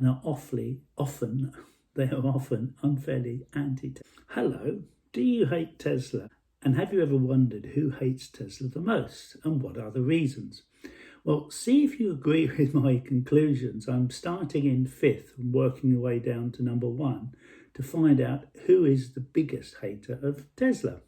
and they are often unfairly anti-Tesla. Hello, do you hate Tesla? And have you ever wondered who hates Tesla the most and what are the reasons? Well, see if you agree with my conclusions. I'm starting in 5th and working my way down to number 1 to find out who is the biggest hater of Tesla.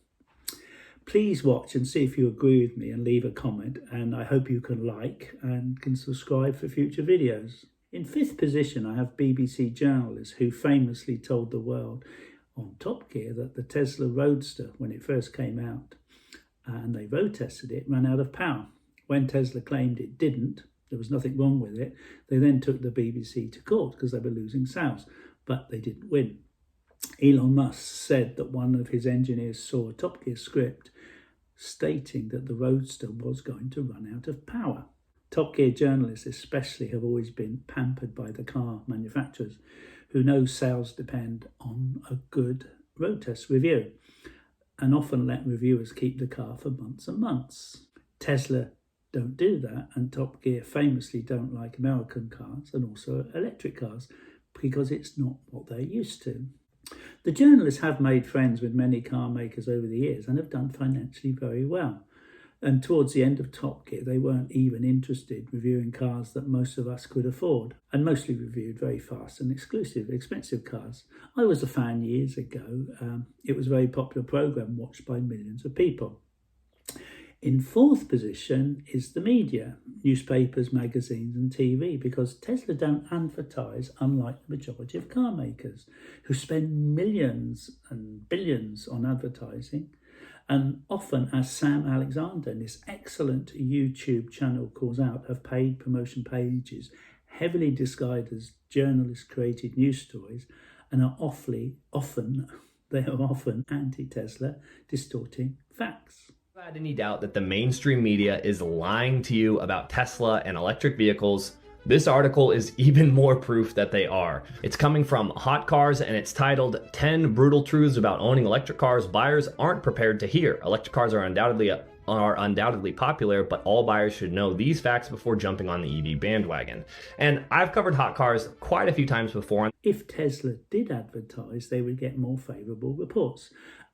Please watch and see if you agree with me and leave a comment, and I hope you can like and can subscribe for future videos. In 5th position, I have BBC journalist who famously told the world on Top Gear that the Tesla Roadster, when it first came out and they road tested it, ran out of power. When Tesla claimed it didn't, there was nothing wrong with it, they then took the BBC to court because they were losing sales, but they didn't win. Elon Musk said that one of his engineers saw a Top Gear script stating that the Roadster was going to run out of power. Top Gear journalists especially have always been pampered by the car manufacturers who know sales depend on a good road test review and often let reviewers keep the car for months and months. Tesla don't do that, and Top Gear famously don't like American cars and also electric cars because it's not what they're used to. The journalists have made friends with many car makers over the years and have done financially very well. And towards the end of Top Gear, they weren't even interested reviewing cars that most of us could afford, and mostly reviewed very fast and exclusive, expensive cars. I was a fan years ago. It was a very popular program watched by millions of people. In 4th position is the media, newspapers, magazines and TV, because Tesla don't advertise unlike the majority of car makers who spend millions and billions on advertising. And often, as Sam Alexander in this excellent YouTube channel calls out, have paid promotion pages heavily disguised as journalist-created news stories and are often anti-Tesla, distorting facts. Without any doubt that the mainstream media is lying to you about Tesla and electric vehicles, this article is even more proof that they are. It's coming from Hot Cars and it's titled 10 Brutal Truths About Owning Electric Cars Buyers Aren't Prepared to Hear. Electric cars are undoubtedly popular, but all buyers should know these facts before jumping on the EV bandwagon. And I've covered Hot Cars quite a few times before. If Tesla did advertise, they would get more favourable reports.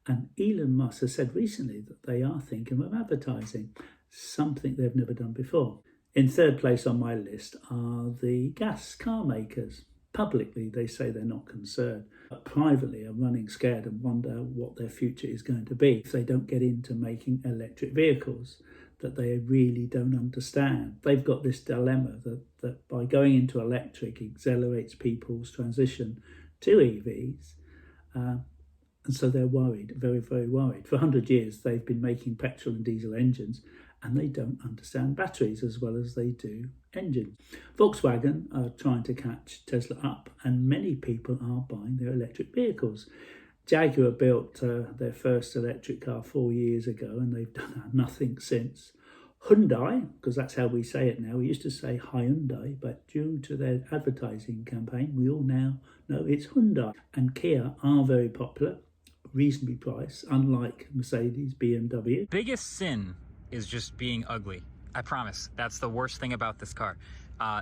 And Elon Musk has said recently that they are thinking of advertising, something they've never done before. In 3rd place on my list are the gas car makers. Publicly, they say they're not concerned, but privately are running scared and wonder what their future is going to be if they don't get into making electric vehicles that they really don't understand. They've got this dilemma that by going into electric accelerates people's transition to EVs. And so they're worried, very, very worried. For 100 years, they've been making petrol and diesel engines, and they don't understand batteries as well as they do engines. Volkswagen are trying to catch Tesla up, and many people are buying their electric vehicles. Jaguar built their first electric car 4 years ago, and they've done nothing since. Hyundai, because that's how we say it now, we used to say Hyundai, but due to their advertising campaign, we all now know it's Hyundai. And Kia are very popular, reasonably priced, unlike Mercedes, BMW. Biggest sin is just being ugly. I promise. That's the worst thing about this car.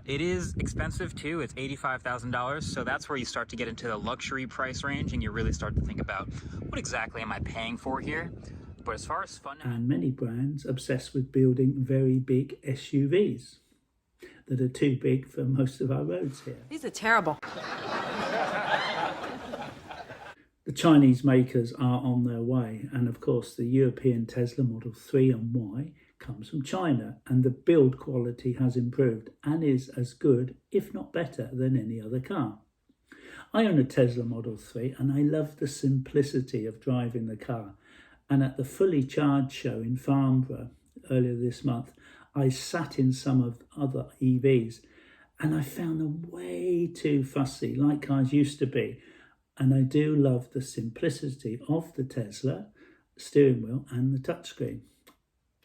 It is expensive too. It's $85,000. So that's where you start to get into the luxury price range and you really start to think about what exactly am I paying for here? But as far as fun... And many brands obsessed with building very big SUVs that are too big for most of our roads here. These are terrible. The Chinese makers are on their way, and of course the European Tesla Model 3 and Y comes from China, and the build quality has improved and is as good, if not better, than any other car. I own a Tesla Model 3 and I love the simplicity of driving the car. And at the Fully Charged show in Farnborough earlier this month, I sat in some of other EVs and I found them way too fussy, like cars used to be. And I do love the simplicity of the Tesla steering wheel and the touchscreen.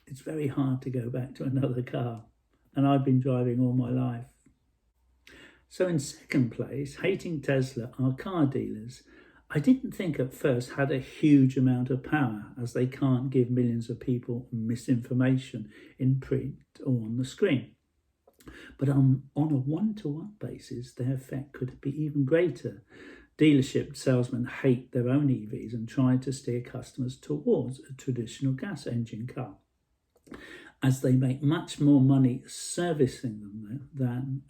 It's very hard to go back to another car, and I've been driving all my life. So in 2nd place, hating Tesla are car dealers. I didn't think at first had a huge amount of power, as they can't give millions of people misinformation in print or on the screen. But on a one-to-one basis, their effect could be even greater. Dealership salesmen hate their own EVs and try to steer customers towards a traditional gas engine car, as they make much more money servicing them than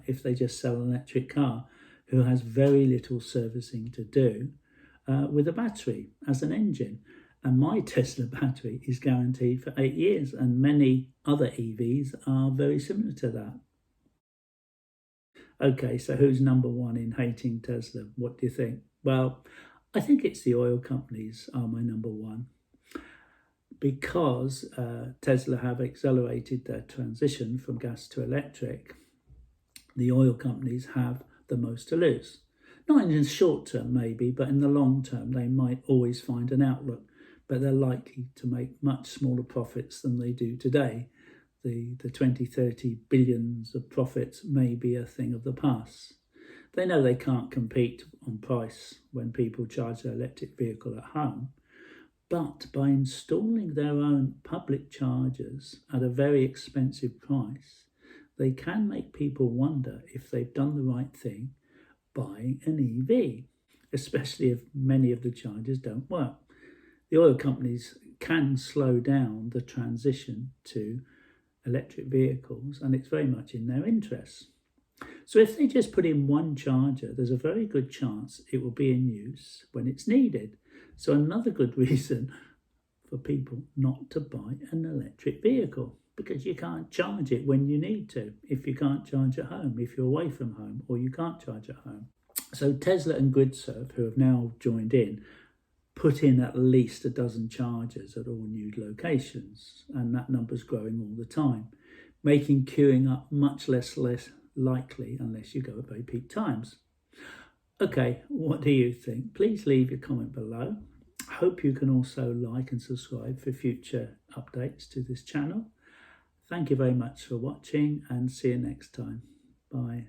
if they just sell an electric car, who has very little servicing to do with a battery as an engine. And my Tesla battery is guaranteed for 8 years, and many other EVs are very similar to that. Okay, so who's number one in hating Tesla? What do you think? Well, I think it's the oil companies are my number one, because Tesla have accelerated their transition from gas to electric. The oil companies have the most to lose. Not in the short term, maybe, but in the long term, they might always find an outlook, but they're likely to make much smaller profits than they do today. The 20, 30 billions of profits may be a thing of the past. They know they can't compete on price when people charge their electric vehicle at home, but by installing their own public chargers at a very expensive price, they can make people wonder if they've done the right thing buying an EV, especially if many of the chargers don't work. The oil companies can slow down the transition to electric vehicles, and it's very much in their interests. So if they just put in one charger, there's a very good chance it will be in use when it's needed. So another good reason for people not to buy an electric vehicle, because you can't charge it when you need to, if you can't charge at home, if you're away from home, or you can't charge at home. So Tesla and GridServe, who have now joined in, put in at least a dozen chargers at all new locations, and that number's growing all the time, making queuing up much less likely unless you go at very peak times. Okay, what do you think? Please leave your comment below. I hope you can also like and subscribe for future updates to this channel. Thank you very much for watching, and see you next time. Bye.